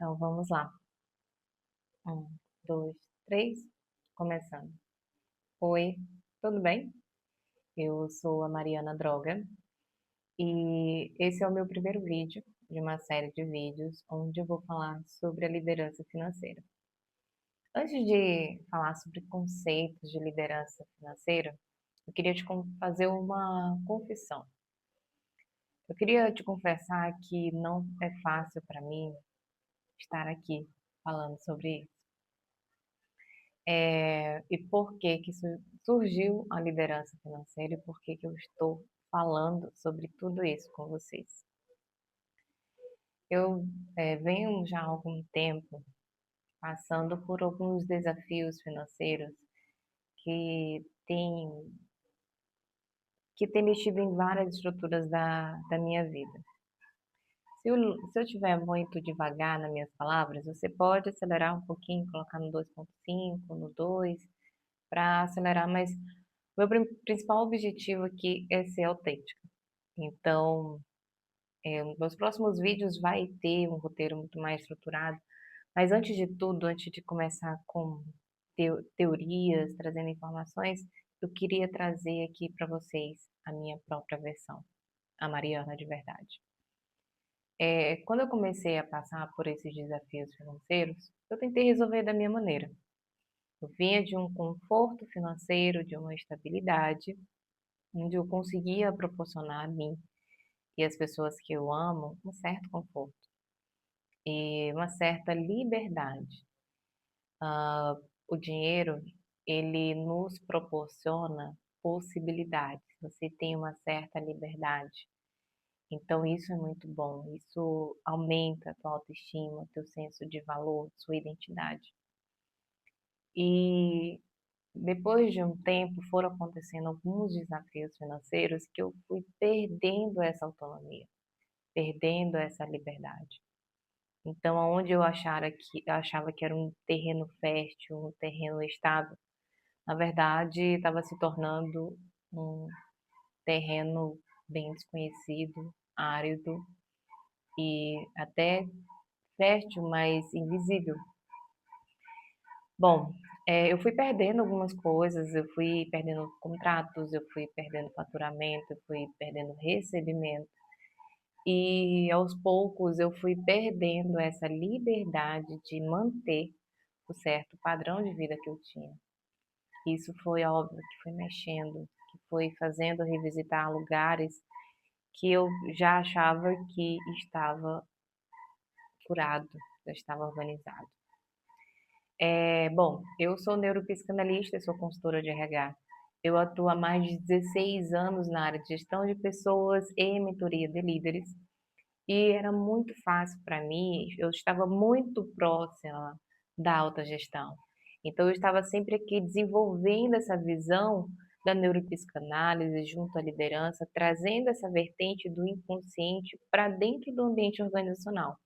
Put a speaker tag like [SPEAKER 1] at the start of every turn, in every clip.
[SPEAKER 1] Então vamos lá. Um, dois, três, começando. Oi, tudo bem? Eu sou a Mariana Droga e esse é o meu primeiro vídeo de uma série de vídeos onde eu vou falar sobre a liderança financeira. Antes de falar sobre conceitos de liderança financeira, eu queria fazer uma confissão. Eu queria te confessar que não é fácil para mim estar aqui falando sobre isso. E por que que surgiu a liderança financeira e por que que eu estou falando sobre tudo isso com vocês. Eu venho já há algum tempo passando por alguns desafios financeiros que têm que mexido em várias estruturas da minha vida. Se eu estiver muito devagar nas minhas palavras, você pode acelerar um pouquinho, colocar no 2,5, no 2, para acelerar, mas meu principal objetivo aqui é ser autêntica. Então, nos próximos vídeos vai ter um roteiro muito mais estruturado, mas antes de tudo, antes de começar com teorias, trazendo informações, eu queria trazer aqui para vocês a minha própria versão, a Mariana de verdade. Quando eu comecei a passar por esses desafios financeiros, eu tentei resolver da minha maneira. Eu vinha de um conforto financeiro, de uma estabilidade, onde eu conseguia proporcionar a mim e às pessoas que eu amo um certo conforto e uma certa liberdade. O dinheiro, ele nos proporciona possibilidades. Você tem uma certa liberdade. Então isso é muito bom. Isso aumenta a tua autoestima, teu senso de valor, sua identidade. E depois de um tempo foram acontecendo alguns desafios financeiros que eu fui perdendo essa autonomia, perdendo essa liberdade. Então, aonde eu achava que era um terreno fértil, um terreno estável, na verdade estava se tornando um terreno bem desconhecido, árido e até fértil, mas invisível. Bom, eu fui perdendo algumas coisas, eu fui perdendo contratos, eu fui perdendo faturamento, eu fui perdendo recebimento. E aos poucos eu fui perdendo essa liberdade de manter o certo padrão de vida que eu tinha. Isso foi óbvio que foi mexendo, que foi fazendo revisitar lugares que eu já achava que estava curado, já estava organizado. Bom, eu sou neuropsicanalista, sou consultora de RH. Eu atuo há mais de 16 anos na área de gestão de pessoas e mentoria de líderes. E era muito fácil para mim, eu estava muito próxima da alta gestão. Então, eu estava sempre aqui desenvolvendo essa visão da neuropsicanálise junto à liderança, trazendo essa vertente do inconsciente para dentro do ambiente organizacional,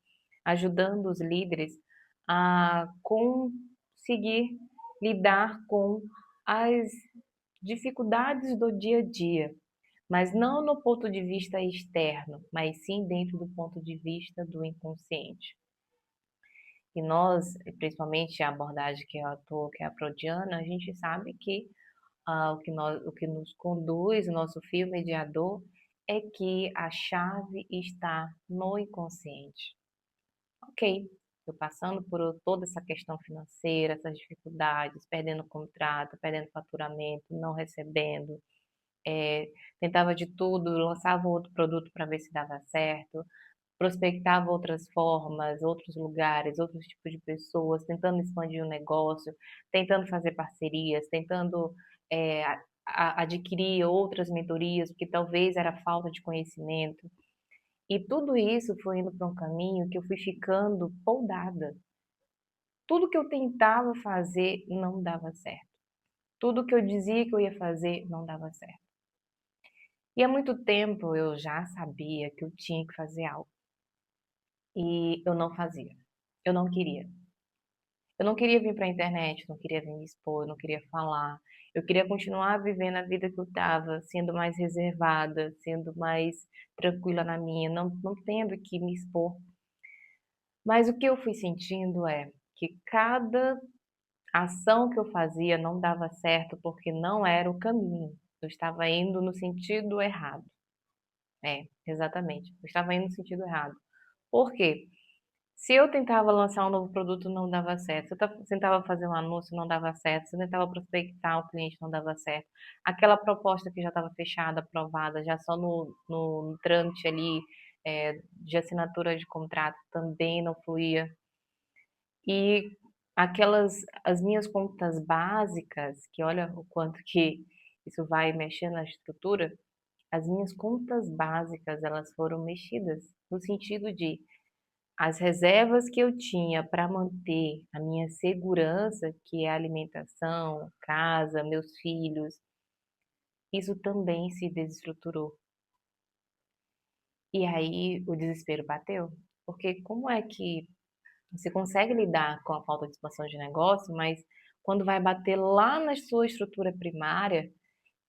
[SPEAKER 1] ajudando os líderes a conseguir lidar com as dificuldades do dia a dia, mas não no ponto de vista externo, mas sim dentro do ponto de vista do inconsciente. E nós, principalmente a abordagem que eu atuo, que é a freudiana, a gente sabe que o que nos conduz, o nosso fio mediador, é que a chave está no inconsciente. Ok, eu passando por toda essa questão financeira, essas dificuldades, perdendo contrato, perdendo faturamento, não recebendo, tentava de tudo, lançava outro produto para ver se dava certo, prospectava outras formas, outros lugares, outros tipos de pessoas, tentando expandir o negócio, tentando fazer parcerias, tentando adquirir outras mentorias, porque talvez era falta de conhecimento. E tudo isso foi indo para um caminho que eu fui ficando poldada. Tudo que eu tentava fazer não dava certo. Tudo que eu dizia que eu ia fazer não dava certo. E há muito tempo eu já sabia que eu tinha que fazer algo. E eu não fazia. Eu não queria. Eu não queria vir para a internet, não queria vir me expor, eu não queria falar. Eu queria continuar vivendo a vida que eu estava, sendo mais reservada, sendo mais tranquila na minha, não tendo que me expor. Mas o que eu fui sentindo é que cada ação que eu fazia não dava certo porque não era o caminho. Eu estava indo no sentido errado. É, exatamente. Eu estava indo no sentido errado. Por quê? Se eu tentava lançar um novo produto, não dava certo. Se eu tentava fazer um anúncio, não dava certo. Se eu tentava prospectar o cliente, não dava certo. Aquela proposta que já estava fechada, aprovada, já só no trâmite ali, de assinatura de contrato, também não fluía. E as minhas contas básicas, que olha o quanto que isso vai mexer na estrutura, as minhas contas básicas, elas foram mexidas, no sentido de as reservas que eu tinha para manter a minha segurança, que é alimentação, casa, meus filhos, isso também se desestruturou. E aí o desespero bateu, porque como é que você consegue lidar com a falta de expansão de negócio, mas quando vai bater lá na sua estrutura primária,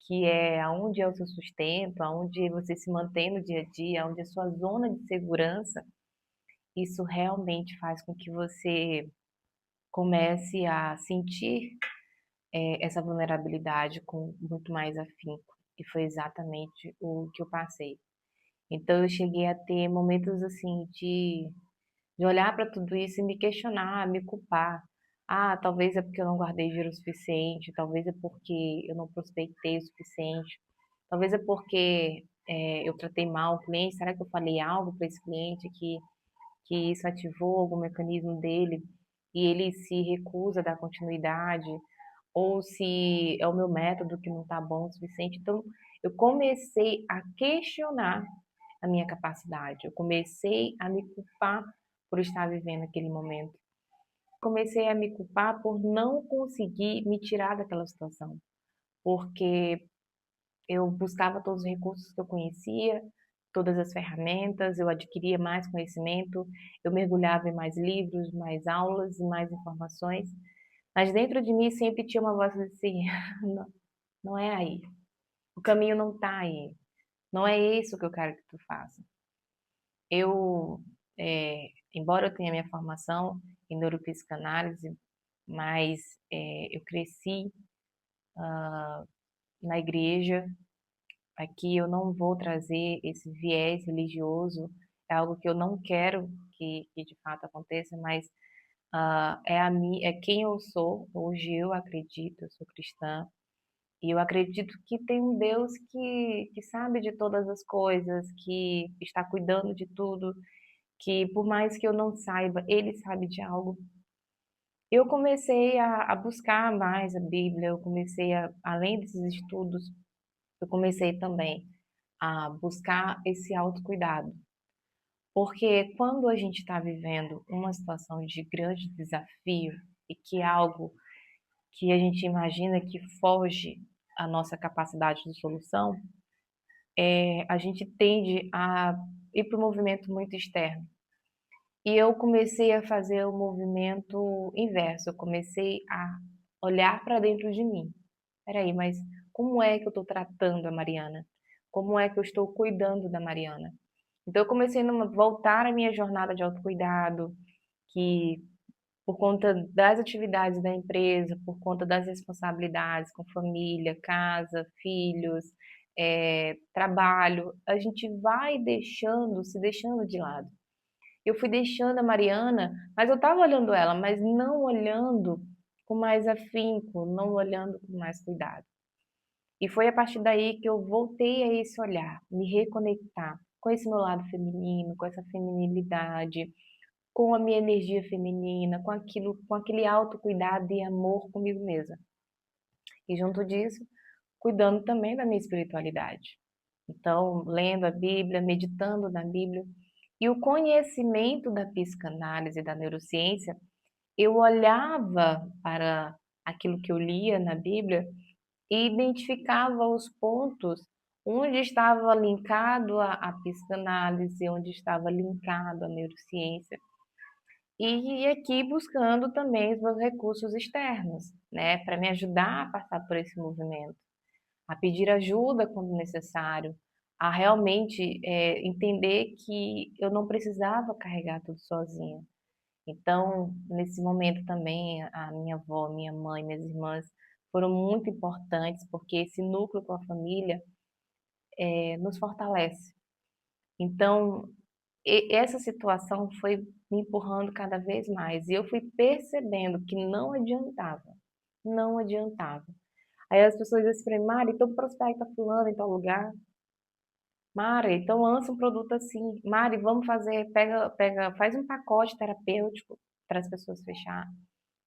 [SPEAKER 1] que é aonde é o seu sustento, aonde você se mantém no dia a dia, aonde é a sua zona de segurança, isso realmente faz com que você comece a sentir essa vulnerabilidade com muito mais afinco. E foi exatamente o que eu passei. Então eu cheguei a ter momentos assim de olhar para tudo isso e me questionar, me culpar. Ah, talvez é porque eu não guardei dinheiro o suficiente, talvez é porque eu não prospectei o suficiente, talvez é porque eu tratei mal o cliente. Será que eu falei algo para esse cliente que isso ativou algum mecanismo dele e ele se recusa a dar continuidade? Ou se é o meu método que não está bom o suficiente? Então, eu comecei a questionar a minha capacidade, eu comecei a me culpar por estar vivendo aquele momento. Comecei a me culpar por não conseguir me tirar daquela situação, porque eu buscava todos os recursos que eu conhecia, todas as ferramentas, eu adquiria mais conhecimento, eu mergulhava em mais livros, mais aulas e mais informações, mas dentro de mim sempre tinha uma voz assim, não, não é aí, o caminho não está aí, não é isso que eu quero que tu faça. Eu, embora eu tenha minha formação em neuropsicanálise, mas eu cresci na igreja. Aqui eu não vou trazer esse viés religioso, é algo que eu não quero que de fato aconteça, mas é quem eu sou. Hoje eu acredito, eu sou cristã, e eu acredito que tem um Deus que sabe de todas as coisas, que está cuidando de tudo, que por mais que eu não saiba, Ele sabe de algo. Eu comecei a buscar mais a Bíblia, eu comecei além desses estudos, eu comecei também a buscar esse autocuidado. Porque quando a gente está vivendo uma situação de grande desafio e que é algo que a gente imagina que foge à nossa capacidade de solução, a gente tende a ir para o movimento muito externo. E eu comecei a fazer o movimento inverso, eu comecei a olhar para dentro de mim. Peraí, mas como é que eu estou tratando a Mariana? Como é que eu estou cuidando da Mariana? Então eu comecei a voltar à minha jornada de autocuidado, que por conta das atividades da empresa, por conta das responsabilidades com família, casa, filhos, trabalho, a gente vai se deixando de lado. Eu fui deixando a Mariana, mas eu estava olhando ela, mas não olhando com mais afinco, não olhando com mais cuidado. E foi a partir daí que eu voltei a esse olhar, me reconectar com esse meu lado feminino, com essa feminilidade, com a minha energia feminina, com aquele autocuidado e amor comigo mesma. E junto disso, cuidando também da minha espiritualidade. Então, lendo a Bíblia, meditando na Bíblia. E o conhecimento da psicanálise e da neurociência, eu olhava para aquilo que eu lia na Bíblia e identificava os pontos onde estava linkado a psicanálise, onde estava linkado a neurociência. E aqui buscando também os meus recursos externos, né, para me ajudar a passar por esse movimento, a pedir ajuda quando necessário, a realmente entender que eu não precisava carregar tudo sozinha. Então, nesse momento também, a minha avó, minha mãe, minhas irmãs foram muito importantes, porque esse núcleo com a família nos fortalece. Então, essa situação foi me empurrando cada vez mais, e eu fui percebendo que não adiantava, não adiantava. Aí as pessoas dizem para mim: Mari, então prospecta fulano em tal lugar. Mari, então lança um produto assim. Mari, vamos fazer, faz um pacote terapêutico para as pessoas fechar.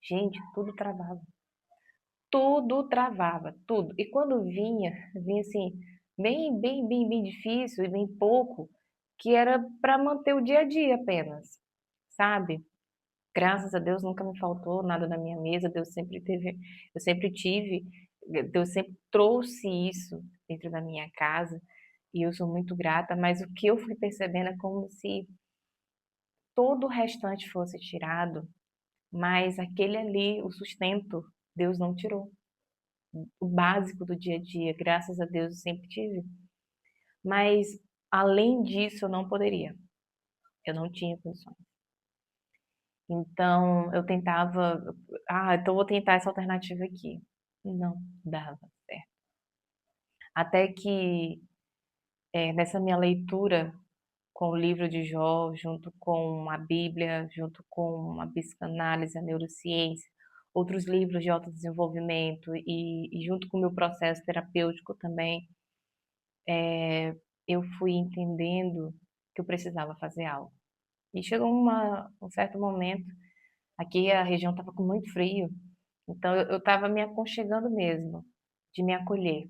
[SPEAKER 1] Gente, tudo travava. Tudo travava, tudo. E quando vinha assim, bem difícil e bem pouco, que era para manter o dia a dia apenas, sabe? Graças a Deus nunca me faltou nada na minha mesa, eu sempre tive, Deus sempre trouxe isso dentro da minha casa e eu sou muito grata, mas o que eu fui percebendo é como se todo o restante fosse tirado, mas aquele ali, o sustento, Deus não tirou. O básico do dia a dia, graças a Deus eu sempre tive, mas além disso eu não poderia, eu não tinha condições. Então eu tentava, então vou tentar essa alternativa aqui. Não dava certo. Até que nessa minha leitura com o livro de Jó, junto com a Bíblia, junto com a psicanálise, a neurociência, outros livros de autodesenvolvimento e junto com o meu processo terapêutico também, eu fui entendendo que eu precisava fazer algo. E chegou um certo momento, aqui a região estava com muito frio, então eu estava me aconchegando mesmo, de me acolher.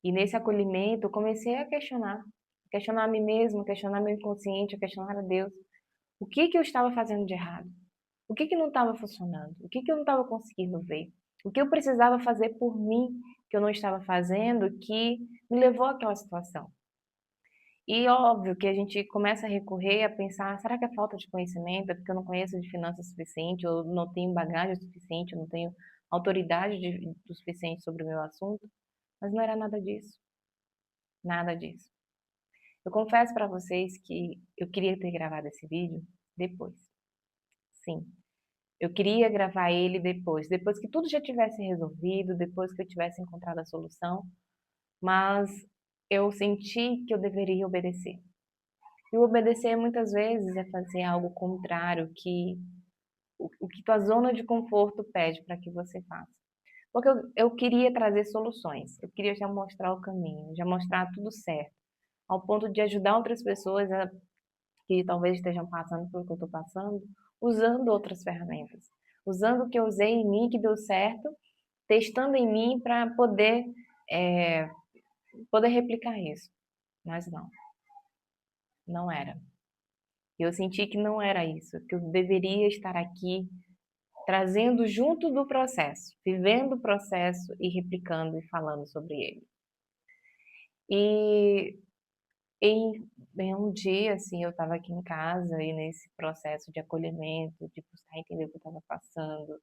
[SPEAKER 1] E nesse acolhimento eu comecei a questionar a mim mesma, questionar meu inconsciente, a questionar a Deus. O que que eu estava fazendo de errado? O que que não estava funcionando? O que que eu não estava conseguindo ver? O que eu precisava fazer por mim que eu não estava fazendo que me levou àquela situação? E óbvio que a gente começa a recorrer a pensar, será que é falta de conhecimento? É porque eu não conheço de finanças suficiente, ou não tenho bagagem suficiente, eu não tenho autoridade o suficiente sobre o meu assunto? Mas não era nada disso, nada disso. Eu confesso para vocês que eu queria ter gravado esse vídeo depois. Sim, eu queria gravar ele depois que tudo já tivesse resolvido, depois que eu tivesse encontrado a solução, mas eu senti que eu deveria obedecer. E o obedecer muitas vezes é fazer algo contrário que o que tua zona de conforto pede para que você faça. Porque eu queria trazer soluções, eu queria já mostrar o caminho, já mostrar tudo certo, ao ponto de ajudar outras pessoas que talvez estejam passando pelo que eu estou passando, usando outras ferramentas, usando o que eu usei em mim que deu certo, testando em mim para é, poder replicar isso. Mas não, não era. Eu senti que não era isso, que eu deveria estar aqui trazendo junto do processo, vivendo o processo e replicando e falando sobre ele. E em um dia, assim, eu estava aqui em casa e nesse processo de acolhimento, de buscar entender o que eu estava passando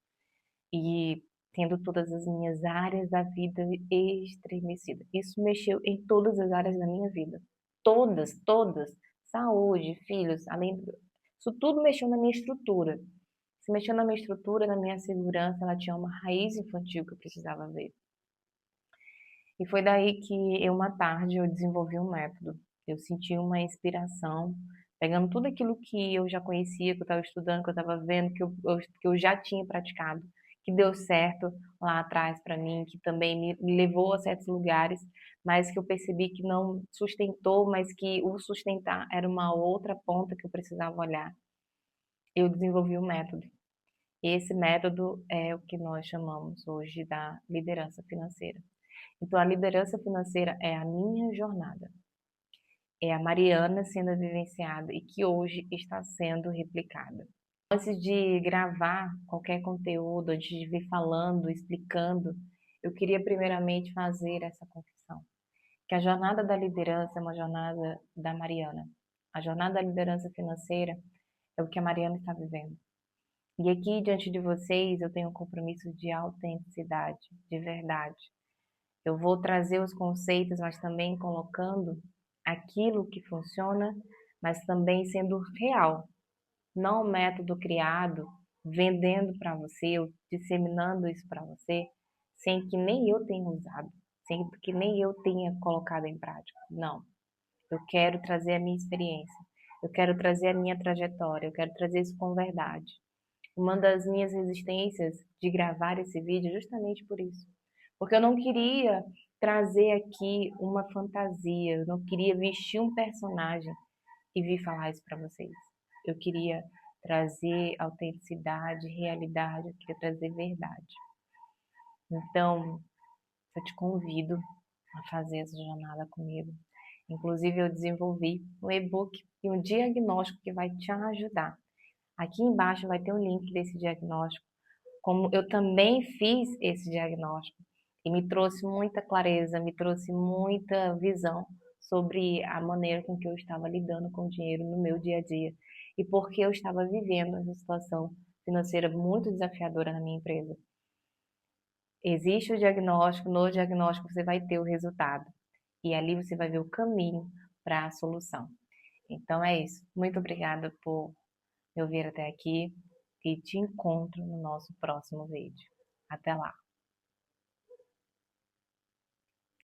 [SPEAKER 1] e tendo todas as minhas áreas da vida estremecidas. Isso mexeu em todas as áreas da minha vida. Todas, todas. Saúde, filhos, além isso tudo mexeu na minha estrutura. Se mexeu na minha estrutura, na minha segurança, ela tinha uma raiz infantil que eu precisava ver. E foi daí que uma tarde eu desenvolvi um método. Eu senti uma inspiração, pegando tudo aquilo que eu já conhecia, que eu estava estudando, que eu estava vendo, que eu já tinha praticado, que deu certo lá atrás para mim, que também me levou a certos lugares, mas que eu percebi que não sustentou, mas que o sustentar era uma outra ponta que eu precisava olhar. Eu desenvolvi o método. E esse método é o que nós chamamos hoje da liderança financeira. Então, a liderança financeira é a minha jornada. É a Mariana sendo vivenciada e que hoje está sendo replicada. Antes de gravar qualquer conteúdo, antes de vir falando, explicando, eu queria primeiramente fazer essa confissão. Que a jornada da liderança é uma jornada da Mariana. A jornada da liderança financeira é o que a Mariana está vivendo. E aqui, diante de vocês, eu tenho um compromisso de autenticidade, de verdade. Eu vou trazer os conceitos, mas também colocando aquilo que funciona, mas também sendo real. não um método criado vendendo para você, ou disseminando isso para você, sem que nem eu tenha usado, sem que nem eu tenha colocado em prática. Não. Eu quero trazer a minha experiência, eu quero trazer a minha trajetória, eu quero trazer isso com verdade. Uma das minhas resistências de gravar esse vídeo é justamente por isso. Porque eu não queria trazer aqui uma fantasia, eu não queria vestir um personagem e vir falar isso para vocês. Eu queria trazer autenticidade, realidade, eu queria trazer verdade. Então, eu te convido a fazer essa jornada comigo. Inclusive, eu desenvolvi um e-book e um diagnóstico que vai te ajudar. Aqui embaixo vai ter um link desse diagnóstico. Como eu também fiz esse diagnóstico e me trouxe muita clareza, me trouxe muita visão sobre a maneira com que eu estava lidando com o dinheiro no meu dia a dia e porque eu estava vivendo essa situação financeira muito desafiadora na minha empresa. Existe o diagnóstico, no diagnóstico você vai ter o resultado e ali você vai ver o caminho para a solução. Então é isso. Muito obrigada por me ouvir até aqui e te encontro no nosso próximo vídeo. Até lá!